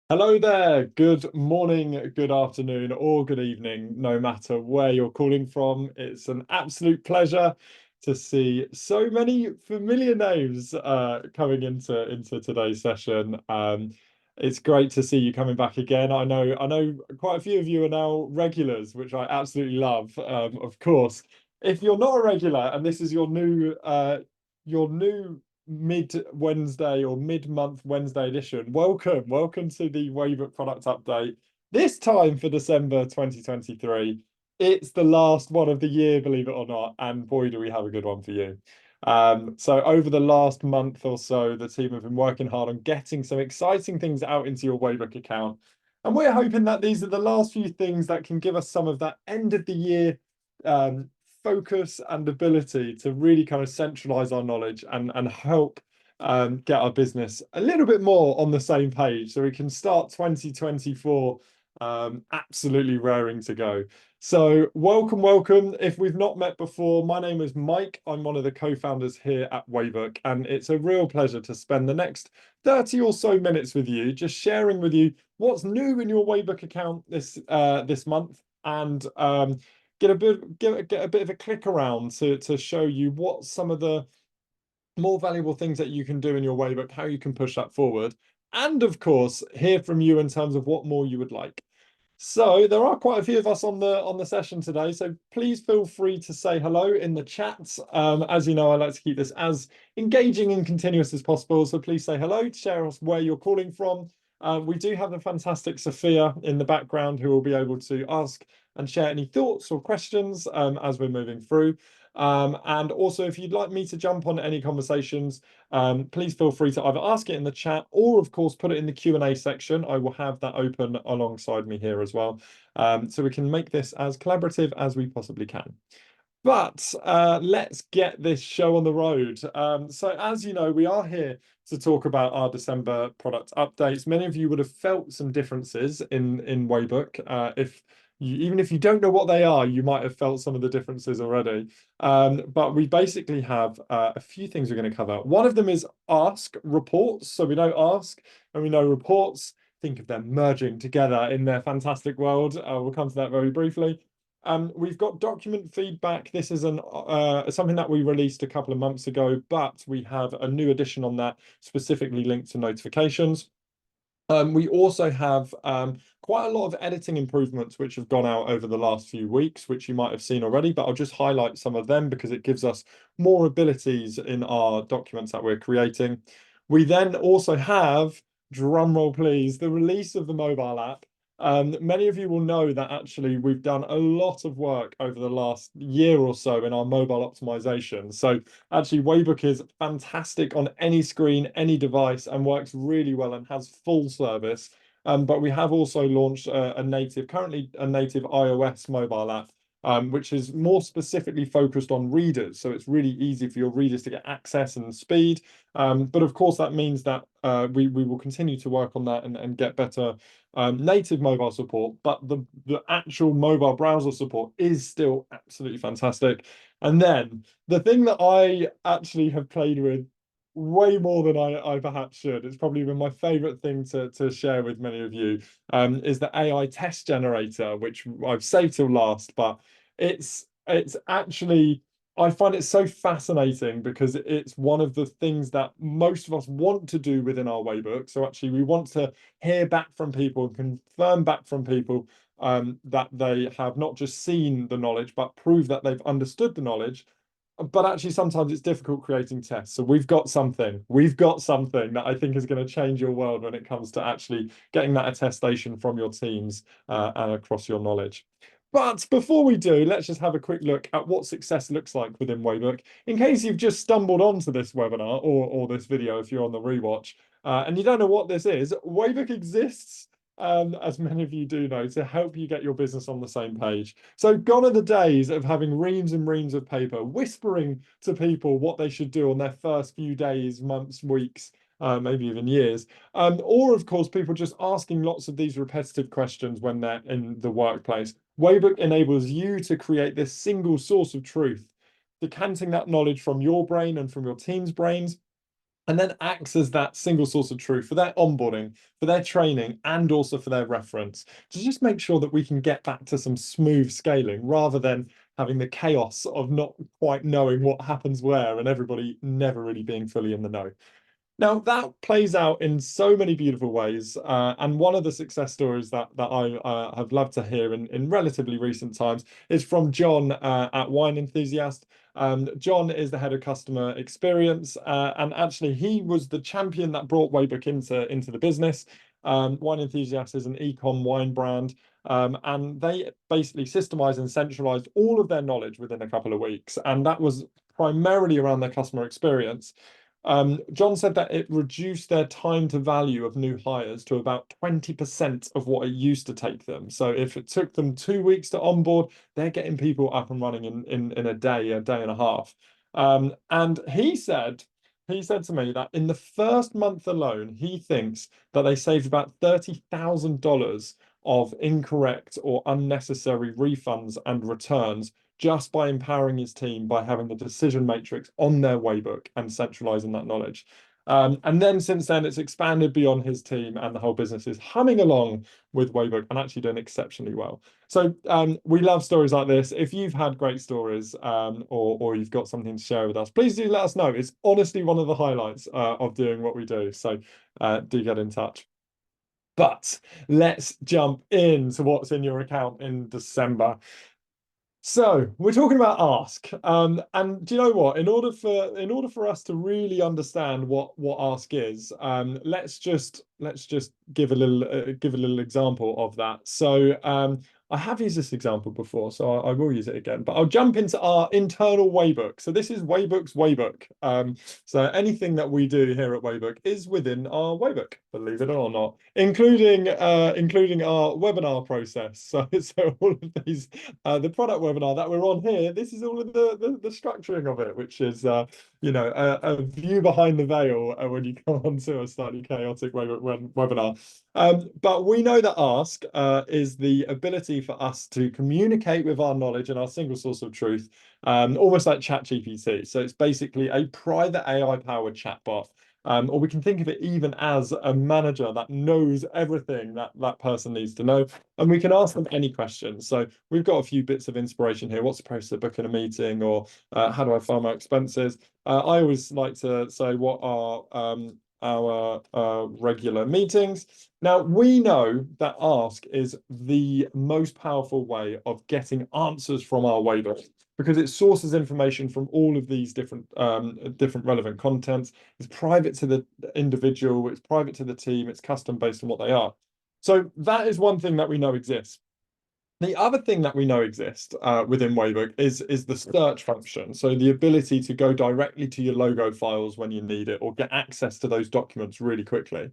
Hello there. Good morning, good afternoon, or good evening, no matter where you're calling from. It's an absolute pleasure to see so many familiar names coming into today's session. It's great to see you coming back again. I know quite a few of you are now regulars, which I absolutely love. Of course, if you're not a regular and this is your new mid Wednesday or mid-month Wednesday edition. Welcome to the Waybook product update. This time for December 2023. It's the last one of the year, believe it or not, and boy, do we have a good one for you. So over the last month or so, the team have been working hard on getting some exciting things out into your Waybook account. And we're hoping that these are the last few things that can give us some of that end of the year um, focus and ability to really kind of centralize our knowledge and help get our business a little bit more on the same page so we can start 2024 absolutely raring to go. So welcome. If we've not met before, my name is Mike. I'm one of the co-founders here at Waybook, and it's a real pleasure to spend the next 30 or so minutes with you, just sharing with you what's new in your Waybook account this month, and get a bit of a click around to show you what some of the more valuable things that you can do in your Waybook, how you can push that forward, and of course, hear from you in terms of what more you would like. So there are quite a few of us on the session today, so please feel free to say hello in the chat. As you know, I like to keep this as engaging and continuous as possible, so please say hello, share us where you're calling from. We do have the fantastic Sophia in the background who will be able to ask and share any thoughts or questions as we're moving through. And also, if you'd like me to jump on any conversations, please feel free to either ask it in the chat or, of course, put it in the Q&A section. I will have that open alongside me here as well, so we can make this as collaborative as we possibly can. But let's get this show on the road. So as you know, we are here to talk about our December product updates. Many of you would have felt some differences in Waybook. Even if you don't know what they are, you might have felt some of the differences already. But we basically have a few things we're going to cover. One of them is ask reports. So we know ask and we know reports. Think of them merging together in their fantastic world. We'll come to that very briefly. We've got document feedback. This is something that we released a couple of months ago, but we have a new edition on that specifically linked to notifications. We also have quite a lot of editing improvements which have gone out over the last few weeks, which you might have seen already, but I'll just highlight some of them because it gives us more abilities in our documents that we're creating. We then also have, drum roll please, the release of the mobile app. Many of you will know that actually we've done a lot of work over the last year or so in our mobile optimization. So actually, Waybook is fantastic on any screen, any device, and works really well and has full service. But we have also launched currently a native iOS mobile app, which is more specifically focused on readers. So it's really easy for your readers to get access and speed. But of course, that means that we will continue to work on that and get better native mobile support. But the actual mobile browser support is still absolutely fantastic. And then the thing that I actually have played with way more than I perhaps should, it's probably been my favorite thing to share with many of you, is the AI test generator, which I've saved till last, but it's actually I find it so fascinating because it's one of the things that most of us want to do within our Waybook. So actually we want to hear back from people, confirm back from people that they have not just seen the knowledge, but prove that they've understood the knowledge. But actually, sometimes it's difficult creating tests. So we've got something that I think is going to change your world when it comes to actually getting that attestation from your teams and across your knowledge. But before we do, let's just have a quick look at what success looks like within Waybook. In case you've just stumbled onto this webinar or this video, if you're on the rewatch, and you don't know what this is, Waybook exists, as many of you do know, to help you get your business on the same page. So gone are the days of having reams and reams of paper, whispering to people what they should do on their first few days, months, weeks, maybe even years. Or, of course, people just asking lots of these repetitive questions when they're in the workplace. Waybook enables you to create this single source of truth, decanting that knowledge from your brain and from your team's brains and then acts as that single source of truth for their onboarding, for their training, and also for their reference to just make sure that we can get back to some smooth scaling rather than having the chaos of not quite knowing what happens where and everybody never really being fully in the know. Now that plays out in so many beautiful ways, and one of the success stories that I have loved to hear in relatively recent times is from John at Wine Enthusiast. John is the head of customer experience, and actually he was the champion that brought Waybook into the business. Wine Enthusiast is an e-com wine brand, and they basically systemized and centralized all of their knowledge within a couple of weeks, and that was primarily around their customer experience. John said that it reduced their time to value of new hires to about 20% of what it used to take them. So if it took them 2 weeks to onboard, they're getting people up and running in a day and a half. And he said to me that in the first month alone, he thinks that they saved about $30,000 of incorrect or unnecessary refunds and returns just by empowering his team by having the decision matrix on their Waybook and centralizing that knowledge. And then since then, it's expanded beyond his team, and the whole business is humming along with Waybook and actually doing exceptionally well. So we love stories like this. If you've had great stories, or you've got something to share with us, please do let us know. It's honestly one of the highlights of doing what we do. So do get in touch. But let's jump into what's in your account in December. So we're talking about ask, and do you know what? In order for us to really understand what ask is, let's just give a little example of that. So I have used this example before, so I will use it again. But I'll jump into our internal Waybook. So this is Waybook's Waybook. So anything that we do here at Waybook is within our Waybook, believe it or not, including our webinar process. So all of these, the product webinar that we're on here, this is all of the structuring of it, which is a view behind the veil when you come onto a slightly chaotic webinar. But we know that ask is the ability for us to communicate with our knowledge and our single source of truth, almost like ChatGPT. So it's basically a private AI-powered chatbot. Or we can think of it even as a manager that knows everything that that person needs to know, and we can ask them any questions. So we've got a few bits of inspiration here. What's the process of booking a meeting, or how do I file my expenses? I always like to say what are our regular meetings. Now, we know that ask is the most powerful way of getting answers from our Waybook, because it sources information from all of these different relevant contents. It's private to the individual, it's private to the team, it's custom based on what they are. So that is one thing that we know exists. The other thing that we know exists within Waybook is the search function. So the ability to go directly to your logo files when you need it, or get access to those documents really quickly.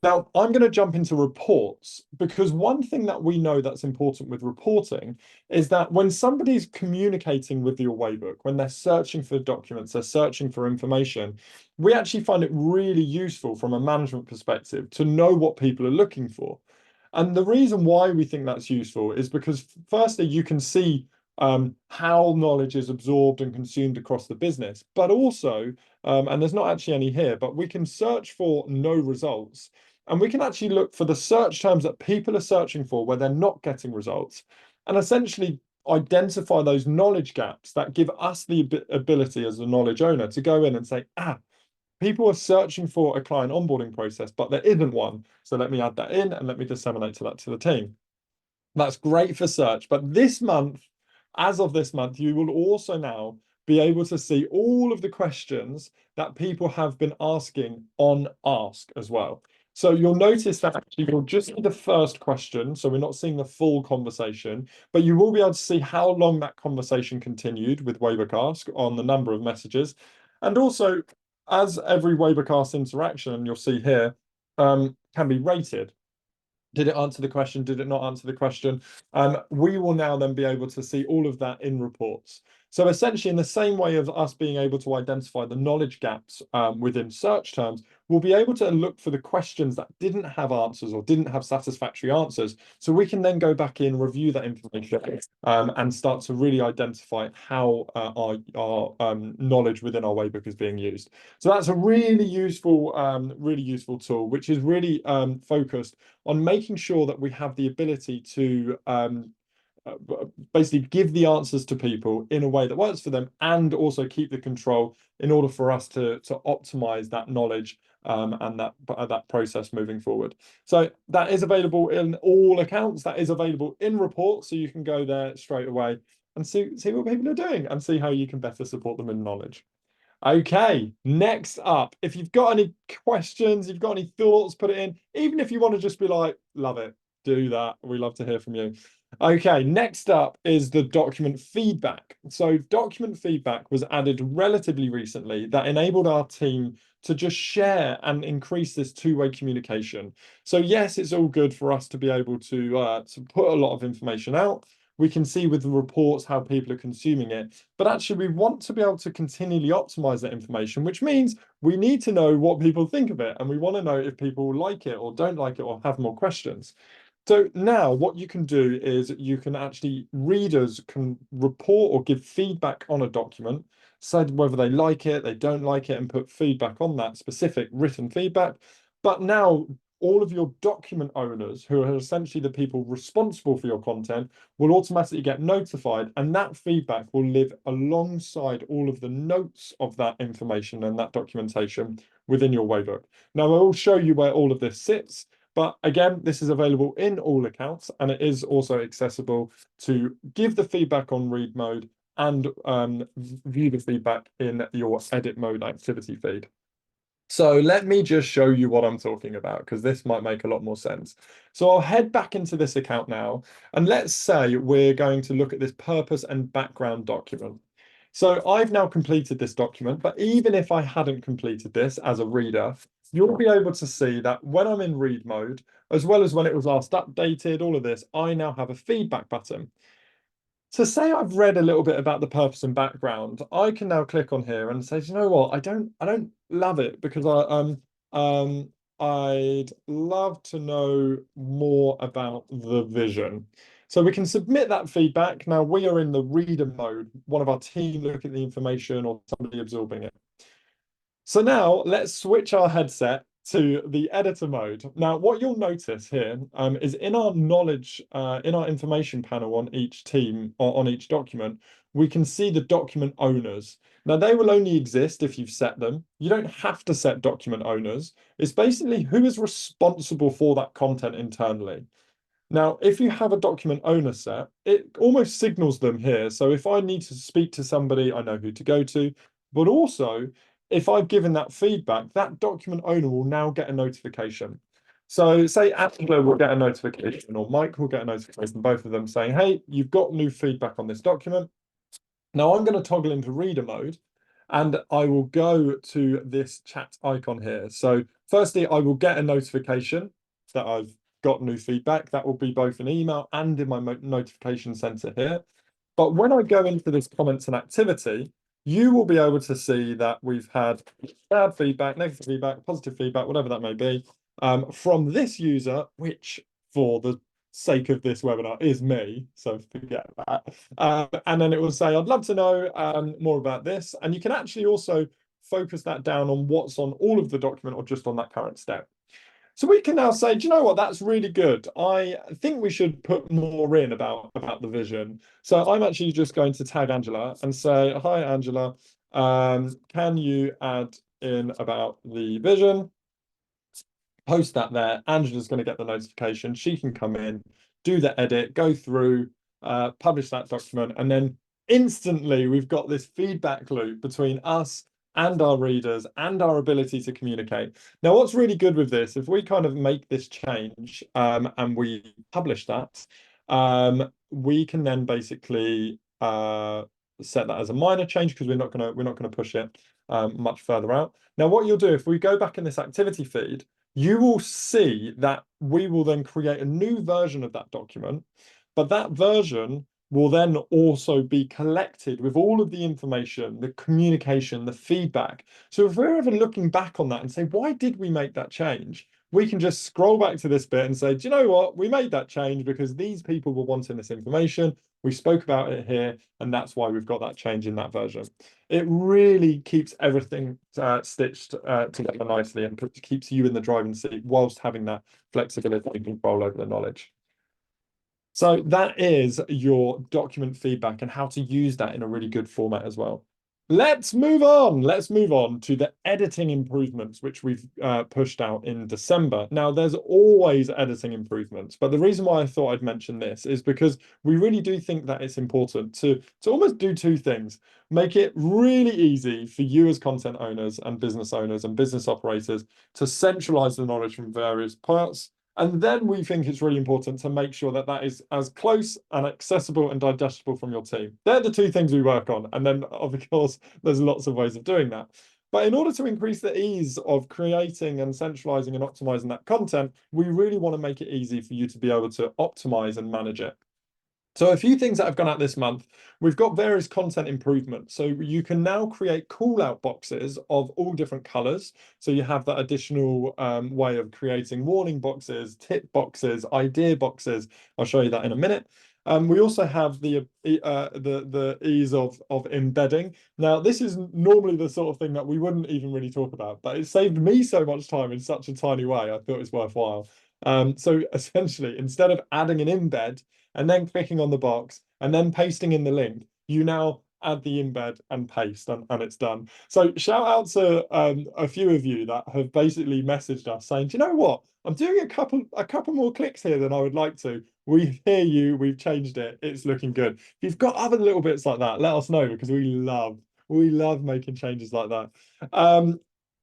Now, I'm going to jump into reports, because one thing that we know that's important with reporting is that when somebody's communicating with your Waybook, when they're searching for documents, they're searching for information, we actually find it really useful from a management perspective to know what people are looking for. And the reason why we think that's useful is because, firstly, you can see how knowledge is absorbed and consumed across the business, but also, and there's not actually any here, but we can search for no results. And we can actually look for the search terms that people are searching for where they're not getting results, and essentially identify those knowledge gaps that give us the ability as a knowledge owner to go in and say, people are searching for a client onboarding process, but there isn't one. So let me add that in and let me disseminate that to the team. That's great for search. But this month, as of this month, you will also now be able to see all of the questions that people have been asking on Ask as well. So you'll notice that actually you'll just see the first question. So we're not seeing the full conversation, but you will be able to see how long that conversation continued with Waybook Ask on the number of messages. And also, as every Waybook Ask interaction, you'll see here, can be rated. Did it answer the question? Did it not answer the question? We will now then be able to see all of that in reports. So essentially, in the same way of us being able to identify the knowledge gaps within search terms, we'll be able to look for the questions that didn't have answers or didn't have satisfactory answers. So we can then go back in, review that information, and start to really identify how our knowledge within our Waybook is being used. So that's a really useful tool, which is really focused on making sure that we have the ability to basically give the answers to people in a way that works for them, and also keep the control in order for us to optimize that knowledge and that process moving forward. So that is available in all accounts. That is available in reports, so you can go there straight away and see what people are doing and see how you can better support them in knowledge. Okay, next up, if you've got any questions, you've got any thoughts, put it in. Even if you want to just be like, love it, do that. We love to hear from you. Okay, next up is the document feedback. So document feedback was added relatively recently that enabled our team to just share and increase this two-way communication. So yes, it's all good for us to be able to put a lot of information out. We can see with the reports how people are consuming it, but actually we want to be able to continually optimize that information, which means we need to know what people think of it, and we want to know if people like it or don't like it or have more questions. So now what you can do is you can actually, readers can report or give feedback on a document, said whether they like it, they don't like it, and put feedback on that specific written feedback. But now all of your document owners, who are essentially the people responsible for your content, will automatically get notified, and that feedback will live alongside all of the notes of that information and that documentation within your Waybook. Now, I will show you where all of this sits. But again, this is available in all accounts, and it is also accessible to give the feedback on read mode and view the feedback in your edit mode activity feed. So let me just show you what I'm talking about, because this might make a lot more sense. So I'll head back into this account now, and let's say we're going to look at this purpose and background document. So I've now completed this document, but even if I hadn't completed this as a reader, you'll be able to see that when I'm in read mode, as well as when it was last updated, all of this, I now have a feedback button. So say I've read a little bit about the purpose and background, I can now click on here and say, you know what, I don't love it, because I'd love to know more about the vision. So we can submit that feedback. Now we are in the reader mode, one of our team looking at the information or somebody absorbing it. So now let's switch our headset to the editor mode. Now, what you'll notice here is in our knowledge, in our information panel on each team or on each document, we can see the document owners. Now, they will only exist if you've set them. You don't have to set document owners. It's basically who is responsible for that content internally. Now, if you have a document owner set, it almost signals them here. So if I need to speak to somebody, I know who to go to. But also, if I've given that feedback, that document owner will now get a notification. So say Angela will get a notification, or Mike will get a notification, both of them saying, hey, you've got new feedback on this document. Now I'm going to toggle into reader mode, and I will go to this chat icon here. So firstly, I will get a notification that I've got new feedback. That will be both an email and in my notification center here. But when I go into this comments and activity, you will be able to see that we've had bad feedback, negative feedback, positive feedback, whatever that may be, from this user, which for the sake of this webinar is me, so forget that. And then it will say, I'd love to know more about this. And you can actually also focus that down on what's on all of the document or just on that current step. So we can now say, do you know what, that's really good. I think we should put more in about the vision. So I'm actually just going to tag Angela and say, hi, Angela, can you add in about the vision? Post that there. Angela's going to get the notification. She can come in, do the edit, go through, publish that document, and then instantly we've got this feedback loop between us and our readers and our ability to communicate. Now, what's really good with this, if we kind of make this change and we publish that, we can then basically set that as a minor change, because we're not gonna push it much further out. Now, what you'll do, if we go back in this activity feed, you will see that we will then create a new version of that document, but that version will then also be collected with all of the information, the communication, the feedback. So if we're ever looking back on that and say, why did we make that change? We can just scroll back to this bit and say, do you know what? We made that change because these people were wanting this information. We spoke about it here, and that's why we've got that change in that version. It really keeps everything stitched together nicely and keeps you in the driving seat whilst having that flexibility and control over the knowledge. So that is your document feedback and how to use that in a really good format as well. Let's move on. Let's move on to the editing improvements, which we've pushed out in December. Now, there's always editing improvements, but the reason why I thought I'd mention this is because we really do think that it's important to almost do two things. Make it really easy for you as content owners and business operators to centralize the knowledge from various parts. And then we think it's really important to make sure that that is as close and accessible and digestible from your team. They're the two things we work on. And then, of course, there's lots of ways of doing that. But in order to increase the ease of creating and centralizing and optimizing that content, we really want to make it easy for you to be able to optimize and manage it. So a few things that have gone out this month, we've got various content improvements. So you can now create call out boxes of all different colors. So you have that additional way of creating warning boxes, tip boxes, idea boxes. I'll show you that in a minute. We also have the ease of embedding. Now, this is normally the sort of thing that we wouldn't even really talk about, but it saved me so much time in such a tiny way. I thought it was worthwhile. So essentially, instead of adding an embed, and then clicking on the box and then pasting in the link, you now add the embed and paste and it's done. So shout out to a few of you that have basically messaged us saying, do you know what? I'm doing a couple more clicks here than I would like to. We hear you, we've changed it, it's looking good. If you've got other little bits like that, let us know because we love making changes like that.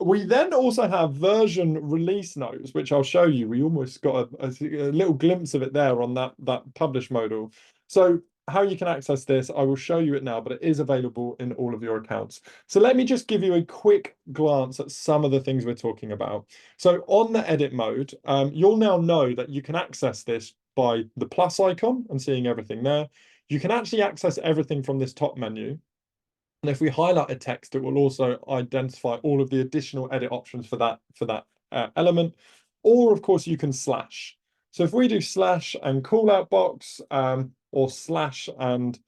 We then also have version release notes, which I'll show you. We almost got a little glimpse of it there on that publish modal. So how you can access this, I will show you it now, but it is available in all of your accounts. So let me just give you a quick glance at some of the things we're talking about. So on the edit mode, you'll now know that you can access this by the plus icon and seeing everything there. You can actually access everything from this top menu. And if we highlight a text, it will also identify all of the additional edit options for that element. Or of course, you can slash. So if we do slash and call out box or slash and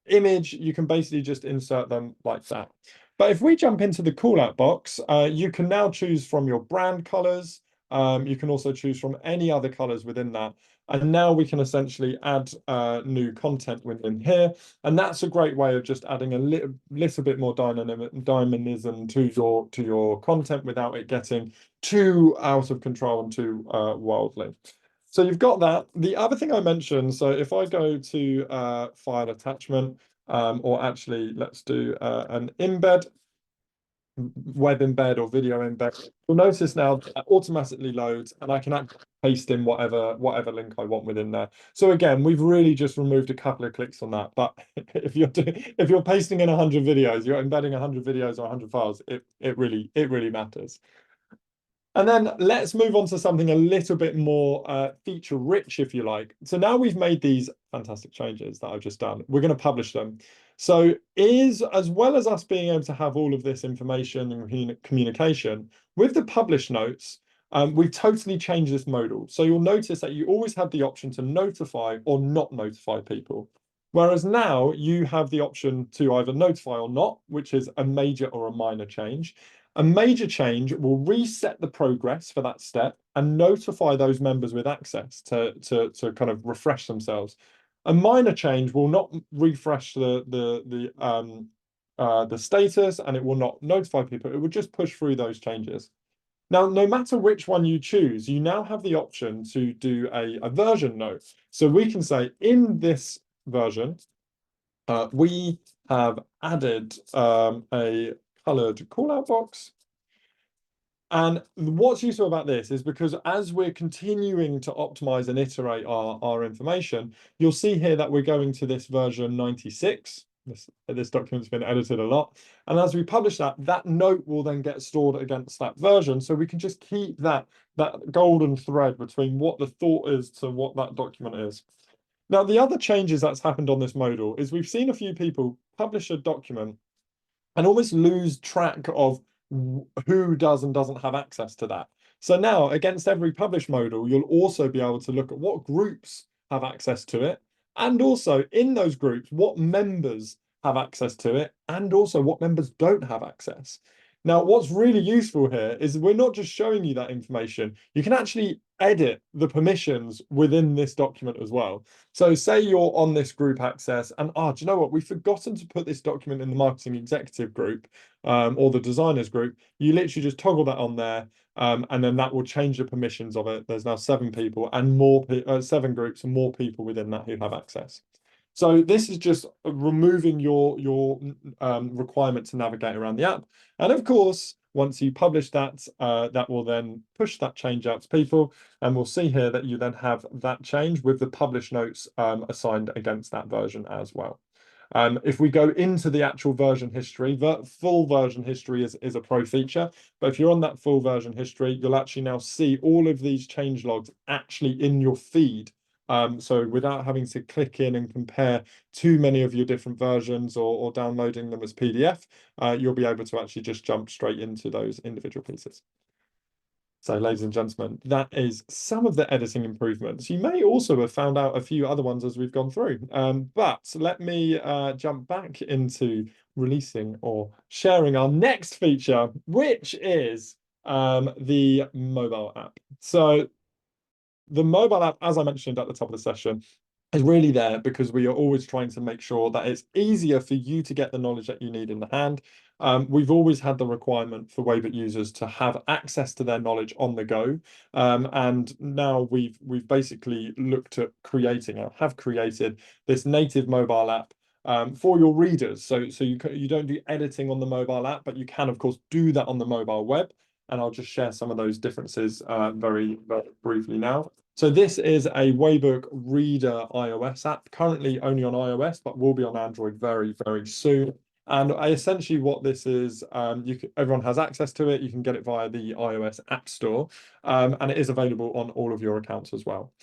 image, you can basically just insert them like that. But if we jump into the call out box, you can now choose from your brand colors. You can also choose from any other colors within that. And now we can essentially add new content within here. And that's a great way of just adding a little bit more dynamism to your content without it getting too out of control and too wildly. So you've got that. The other thing I mentioned, so if I go to file attachment, or actually let's do an embed, web embed or video embed, you'll notice now that automatically loads and I can actually paste in whatever link I want within there. So again, we've really just removed a couple of clicks on that. But if you're pasting in 100 videos, you're embedding 100 videos or 100 files, it really matters. And then let's move on to something a little bit more feature rich, if you like. So now we've made these fantastic changes that I've just done. We're going to publish them. So as well as us being able to have all of this information and communication, with the publish notes, we've totally changed this modal. So you'll notice that you always have the option to notify or not notify people. Whereas now you have the option to either notify or not, which is a major or a minor change. A major change will reset the progress for that step and notify those members with access to kind of refresh themselves. A minor change will not refresh the status and it will not notify people. It will just push through those changes. Now, no matter which one you choose, you now have the option to do a version note. So we can say in this version, we have added a colored callout box. And what's useful about this is because as we're continuing to optimize and iterate our information, you'll see here that we're going to this version 96. This document's been edited a lot. And as we publish that, that note will then get stored against that version. So we can just keep that golden thread between what the thought is to what that document is. Now, the other changes that's happened on this modal is we've seen a few people publish a document and almost lose track of who does and doesn't have access to that. So now, against every publish modal, you'll also be able to look at what groups have access to it, and also in those groups, what members have access to it, and also what members don't have access. Now, what's really useful here is we're not just showing you that information, you can actually edit the permissions within this document as well. So say you're on this group access and, do you know what? We've forgotten to put this document in the marketing executive group or the designers group. You literally just toggle that on there and then that will change the permissions of it. There's now 7 people and 7 groups and more people within that who have access. So this is just removing your requirement to navigate around the app. And of course, once you publish that, that will then push that change out to people. And we'll see here that you then have that change with the publish notes assigned against that version as well. If we go into the actual version history, the full version history is a pro feature. But if you're on that full version history, you'll actually now see all of these change logs actually in your feed. So without having to click in and compare too many of your different versions or downloading them as PDF, you'll be able to actually just jump straight into those individual pieces. So, ladies and gentlemen, that is some of the editing improvements. You may also have found out a few other ones as we've gone through. But let me jump back into releasing or sharing our next feature, which is the mobile app. So the mobile app, as I mentioned at the top of the session, is really there because we are always trying to make sure that it's easier for you to get the knowledge that you need in the hand. We've always had the requirement for Waybook users to have access to their knowledge on the go. And now we've basically looked at have created this native mobile app for your readers. So you don't do editing on the mobile app, but you can, of course, do that on the mobile web. And I'll just share some of those differences very, very briefly now. So this is a Waybook Reader iOS app, currently only on iOS, but will be on Android very, very soon. And essentially what this is, everyone has access to it. You can get it via the iOS App Store, and it is available on all of your accounts as well.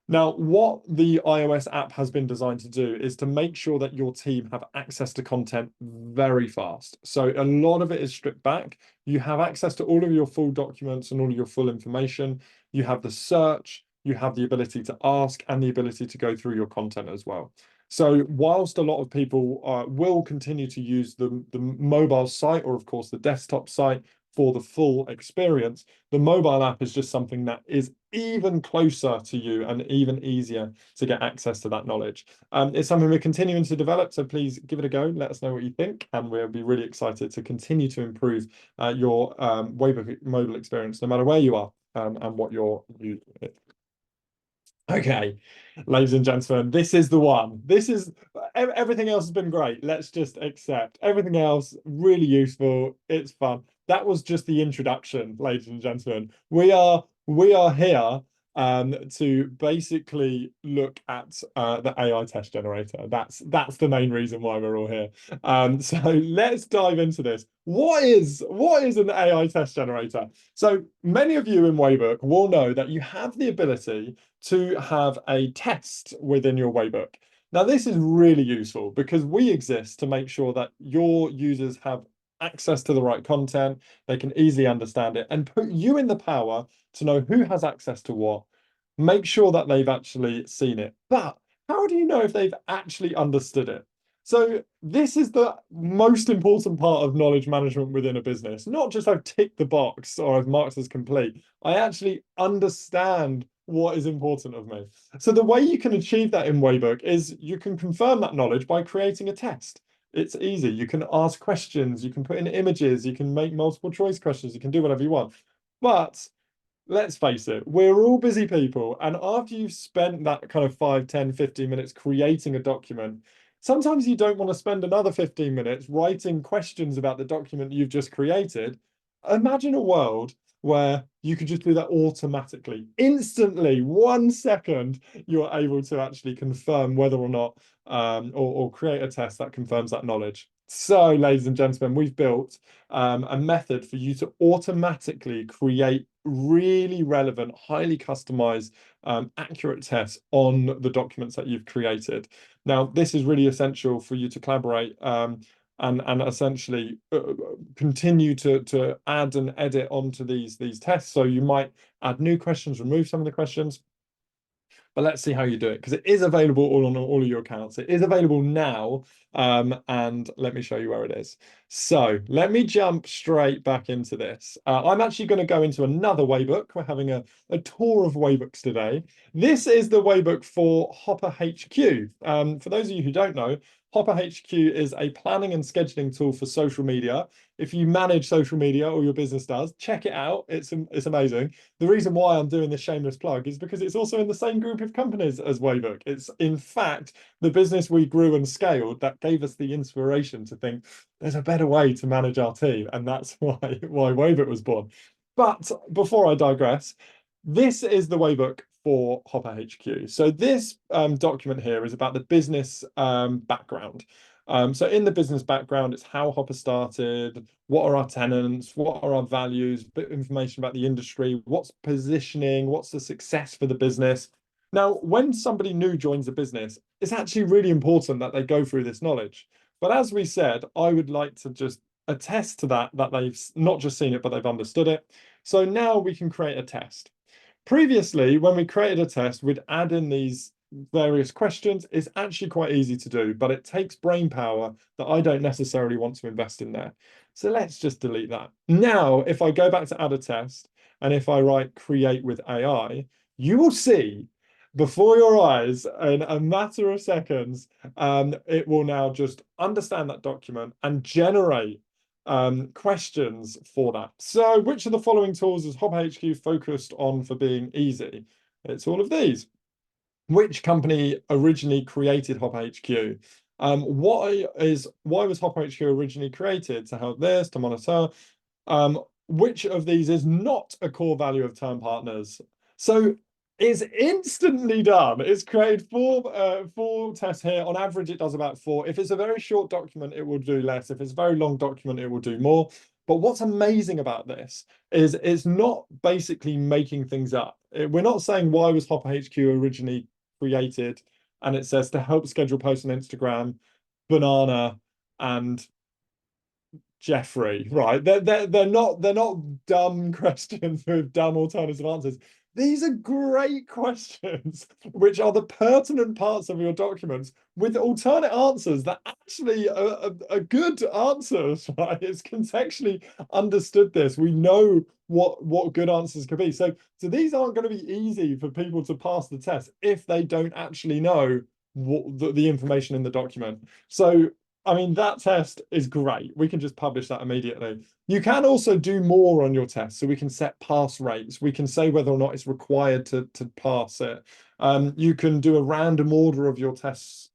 Now, what the iOS app has been designed to do is to make sure that your team have access to content very fast. So a lot of it is stripped back. You have access to all of your full documents and all of your full information. You have the search, you have the ability to ask and the ability to go through your content as well. So whilst a lot of people will continue to use the mobile site or, of course, the desktop site for the full experience, the mobile app is just something that is even closer to you and even easier to get access to that knowledge. It's something we're continuing to develop, so please give it a go. Let us know what you think, and we'll be really excited to continue to improve your Waybook mobile experience, no matter where you are and what you're using it. Okay, ladies and gentlemen, this is the one. This is everything else has been great. Let's just accept everything else really useful. It's fun. That was just the introduction, ladies and gentlemen. We are here to basically look at the AI test generator. That's the main reason why we're all here. So let's dive into this. What is an AI test generator? So many of you in Waybook will know that you have the ability to have a test within your Waybook. Now, this is really useful because we exist to make sure that your users have access to the right content, they can easily understand it, and put you in the power to know who has access to what, make sure that they've actually seen it. But how do you know if they've actually understood it? So this is the most important part of knowledge management within a business. Not just I've ticked the box or I've marked as complete. I actually understand what is important of me. So the way you can achieve that in Waybook is you can confirm that knowledge by creating a test. It's easy. You can ask questions, you can put in images, you can make multiple choice questions, you can do whatever you want. But let's face it, we're all busy people. And after you've spent that kind of 5, 10, 15 minutes creating a document, sometimes you don't want to spend another 15 minutes writing questions about the document you've just created. Imagine a world where you could just do that automatically. Instantly, 1 second, you're able to actually confirm whether or not, or create a test that confirms that knowledge. So, ladies and gentlemen, we've built a method for you to automatically create really relevant, highly customized, accurate tests on the documents that you've created. Now, this is really essential for you to collaborate and essentially continue to add and edit onto these tests. So you might add new questions, remove some of the questions. But let's see how you do it, because it is available all on all of your accounts. It is available now, and let me show you where it is. So let me jump straight back into this. I'm actually going to go into another Waybook. We're having a tour of Waybooks today. This is the Waybook for Hopper HQ. For those of you who don't know, Hopper HQ is a planning and scheduling tool for social media. If you manage social media, or your business does, check it out. It's amazing. The reason why I'm doing this shameless plug is because it's also in the same group of companies as Waybook. It's in fact the business we grew and scaled that gave us the inspiration to think there's a better way to manage our team, and that's why Waybook was born. But before I digress, this is the Waybook for Hopper HQ. So this document here is about the business background. So in the business background, it's how Hopper started, what are our tenants, what are our values, bit of information about the industry, what's positioning, what's the success for the business. Now, when somebody new joins a business, it's actually really important that they go through this knowledge. But as we said, I would like to just attest to that they've not just seen it, but they've understood it. So now we can create a test. Previously, when we created a test, we'd add in these various questions. It's actually quite easy to do, but it takes brain power that I don't necessarily want to invest in there. So let's just delete that. Now, if I go back to add a test, and if I write create with AI, you will see before your eyes in a matter of seconds, it will now just understand that document and generate questions for that. So which of the following tools is Hopper HQ focused on for being easy? It's all of these. Which company originally created Hopper HQ? Why was Hopper HQ originally created? To help this, to monitor. Which of these is not a core value of term partners? So it's instantly done. It's created four tests here. On average, it does about 4. If it's a very short document, it will do less. If it's a very long document, it will do more. But what's amazing about this is it's not basically making things up. We're not saying why was Hopper HQ originally created, and it says to help schedule posts on Instagram, banana, and Jeffrey, right? They're not dumb questions with dumb alternative answers. These are great questions, which are the pertinent parts of your documents with alternate answers that actually are good answers, right? It's contextually understood this. We know what good answers could be. So these aren't going to be easy for people to pass the test if they don't actually know what the information in the document. So I mean, that test is great. We can just publish that immediately. You can also do more on your test. So we can set pass rates. We can say whether or not it's required to pass it. You can do a random order of your tests.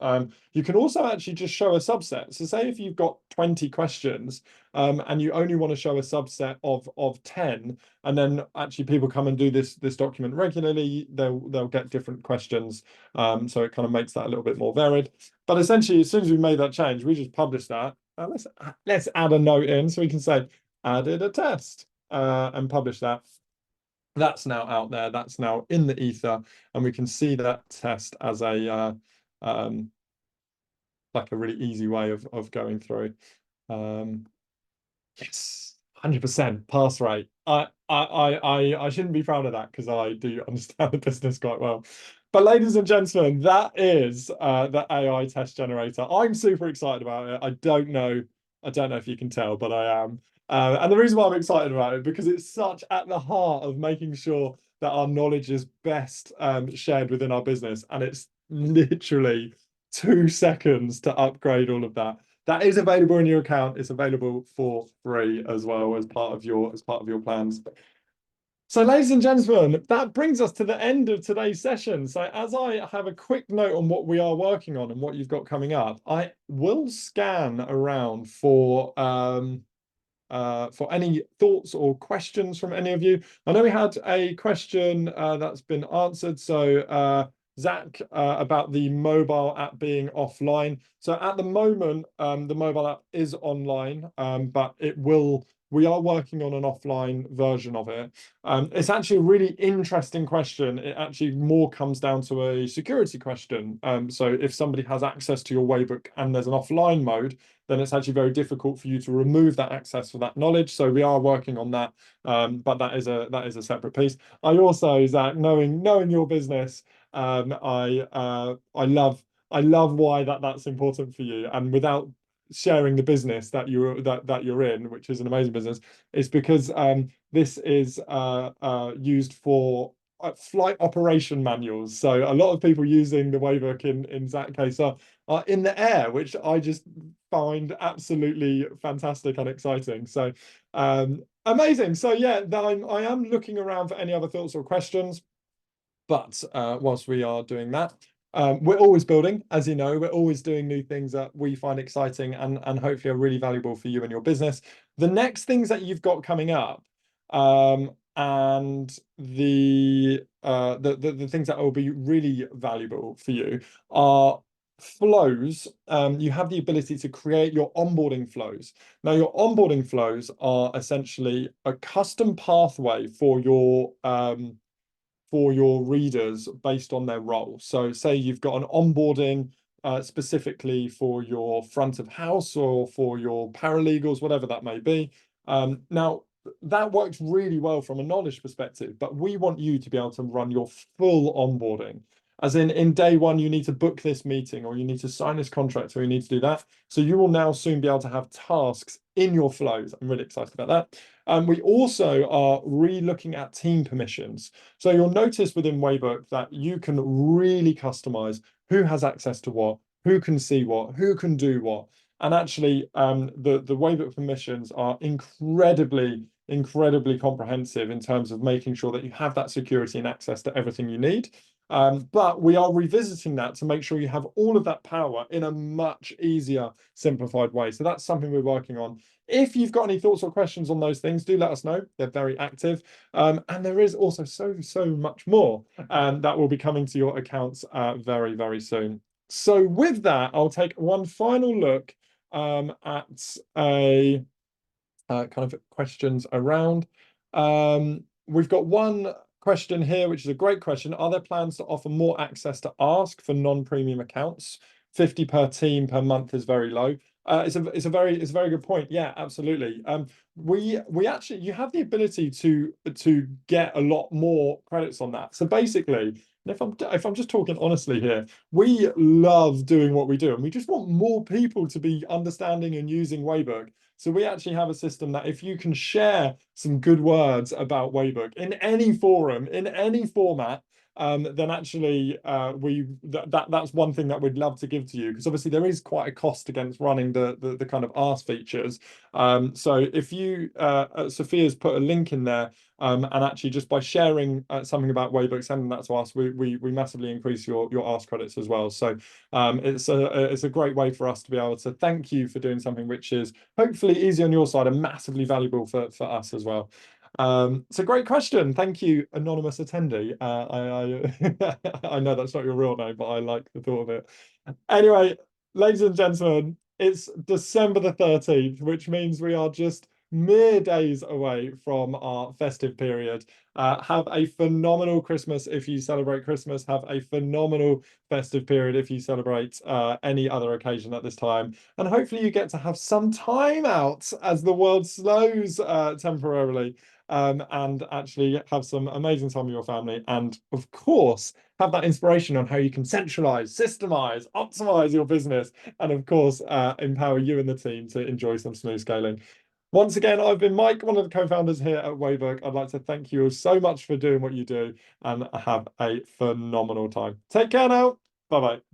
You can also actually just show a subset. So say if you've got 20 questions and you only want to show a subset of 10, and then actually people come and do this document regularly, they'll get different questions. So it kind of makes that a little bit more varied. But essentially, as soon as we made that change, we just published that. Let's add a note in so we can say added a test and publish that. That's now out there. That's now in the ether, and we can see that test as a like a really easy way of going through. Yes, 100% pass rate. I shouldn't be proud of that because I do understand the business quite well. But ladies and gentlemen, that is the AI test generator. I'm super excited about it. I don't know if you can tell, but I am. And the reason why I'm excited about it because it's such at the heart of making sure that our knowledge is best shared within our business. And it's literally 2 seconds to upgrade all of that. That is available in your account. It's available for free as well as part of your plans. So, ladies and gentlemen, that brings us to the end of today's session. So, as I have a quick note on what we are working on and what you've got coming up, I will scan around for any thoughts or questions from any of you. I know we had a question that's been answered. So Zach, about the mobile app being offline. So at the moment, the mobile app is online, but we are working on an offline version of it. It's actually a really interesting question. It actually more comes down to a security question. So if somebody has access to your Waybook and there's an offline mode, then it's actually very difficult for you to remove that access for that knowledge. So we are working on that, but that is a separate piece. I also, Zach, knowing your business, I love why that's important for you. And without sharing the business that you're in, which is an amazing business, is because this is used for flight operation manuals. So a lot of people using the Waybook in that case are in the air, which I just find absolutely fantastic and exciting. So amazing. So yeah, I am looking around for any other thoughts or questions. But whilst we are doing that, we're always building, as you know, we're always doing new things that we find exciting and hopefully are really valuable for you and your business. The next things that you've got coming up, and the things that will be really valuable for you are flows. You have the ability to create your onboarding flows. Now, your onboarding flows are essentially a custom pathway for your readers based on their role. So say you've got an onboarding specifically for your front of house or for your paralegals, whatever that may be. Now, that works really well from a knowledge perspective, but we want you to be able to run your full onboarding. As in day one, you need to book this meeting or you need to sign this contract or you need to do that. So you will now soon be able to have tasks in your flows. I'm really excited about that. We also are re-looking at team permissions. So you'll notice within Waybook that you can really customize who has access to what, who can see what, who can do what. And actually, the Waybook permissions are incredibly comprehensive in terms of making sure that you have that security and access to everything you need. But we are revisiting that to make sure you have all of that power in a much easier, simplified way. So that's something we're working on. If you've got any thoughts or questions on those things, do let us know. They're very active. And there is also so much more that will be coming to your accounts very soon. So with that, I'll take one final look at a kind of questions around. We've got one question here, which is a great question. Are there plans to offer more access to Ask for non-premium accounts? 50 per team per month is very low. It's a very good point. Yeah, absolutely. We actually, you have the ability to get a lot more credits on that. So basically, if I'm just talking honestly here, we love doing what we do, and we just want more people to be understanding and using Waybook. So we actually have a system that if you can share some good words about Waybook in any forum, in any format, then actually that's one thing that we'd love to give to you, because obviously there is quite a cost against running the kind of Ask features. So if you Sophia's put a link in there, and actually just by sharing something about Waybook, sending that to us, we massively increase your Ask credits as well. So it's a great way for us to be able to thank you for doing something which is hopefully easy on your side and massively valuable for us as well. It's a great question. Thank you, anonymous attendee. I know that's not your real name, but I like the thought of it. Anyway, ladies and gentlemen, it's December the 13th, which means we are just mere days away from our festive period. Have a phenomenal Christmas if you celebrate Christmas. Have a phenomenal festive period if you celebrate any other occasion at this time. And hopefully you get to have some time out as the world slows temporarily. And actually have some amazing time with your family. And of course, have that inspiration on how you can centralize, systemize, optimize your business, and of course, empower you and the team to enjoy some smooth scaling. Once again, I've been Mike, one of the co-founders here at Waybook. I'd like to thank you so much for doing what you do and have a phenomenal time. Take care now. Bye-bye.